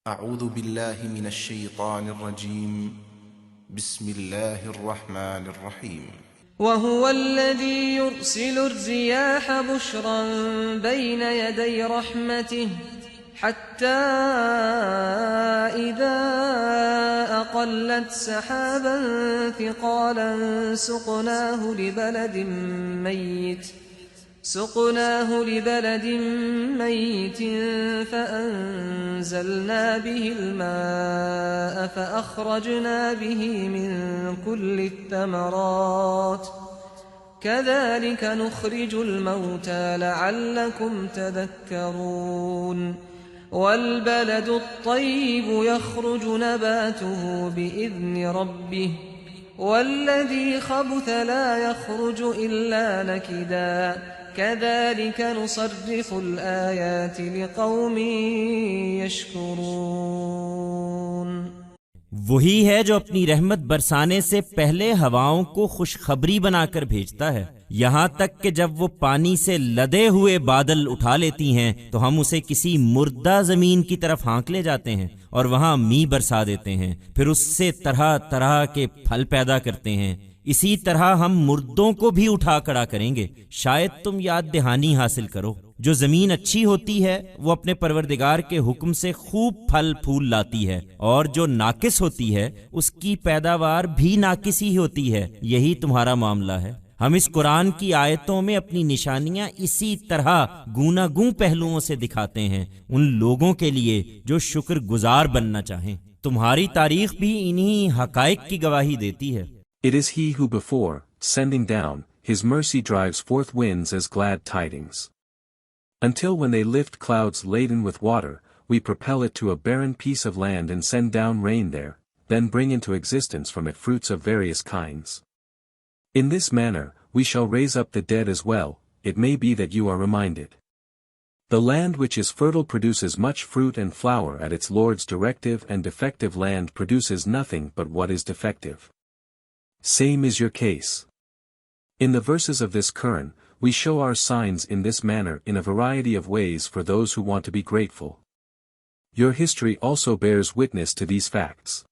أعوذ بالله من الشيطان الرجيم. بسم الله الرحمن الرحيم. وهو الذي يرسل الرياح بشرا بين يدي رحمته حتى إذا أقلت سحابا ثقالا سقناه لبلد ميت فأنزلنا به الماء فأخرجنا به من كل الثمرات كذلك نخرج الموتى لعلكم تذكرون والبلد الطيب يخرج نباته بإذن ربه والذي خبث لا يخرج إلا نكدا كذلك نصرف الآيات لقوم يشكرون. وہی ہے جو اپنی رحمت برسانے سے پہلے ہواؤں کو خوشخبری بنا کر بھیجتا ہے، یہاں تک کہ جب وہ پانی سے لدے ہوئے بادل اٹھا لیتی ہیں تو ہم اسے کسی مردہ زمین کی طرف ہانک لے جاتے ہیں اور وہاں میਂہ برسا دیتے ہیں، پھر اس سے طرح طرح کے پھل پیدا کرتے ہیں۔ اسی طرح ہم مردوں کو بھی اٹھا کھڑا کریں گے، شاید تم یاد دہانی حاصل کرو۔ جو زمین اچھی ہوتی ہے وہ اپنے پروردگار کے حکم سے خوب پھل پھول لاتی ہے، اور جو ناقص ہوتی ہے اس کی پیداوار بھی ناقص ہی ہوتی ہے۔ یہی تمہارا معاملہ ہے۔ ہم اس قرآن کی آیتوں میں اپنی نشانیاں اسی طرح گوناگوں پہلوؤں سے دکھاتے ہیں ان لوگوں کے لیے جو شکر گزار بننا چاہیں۔ تمہاری تاریخ بھی انہی حقائق کی گواہی دیتی ہے۔ It is he who before, sending down, his mercy drives forth winds as glad tidings. Until when they lift clouds laden with water, we propel it to a barren piece of land and send down rain there, then bring into existence from it fruits of various kinds. In this manner, we shall raise up the dead as well, it may be that you are reminded. The land which is fertile produces much fruit and flower at its Lord's directive, and defective land produces nothing but what is defective. Same is your case. In the verses of this Quran, we show our signs in this manner in a variety of ways for those who want to be grateful. Your history also bears witness to these facts.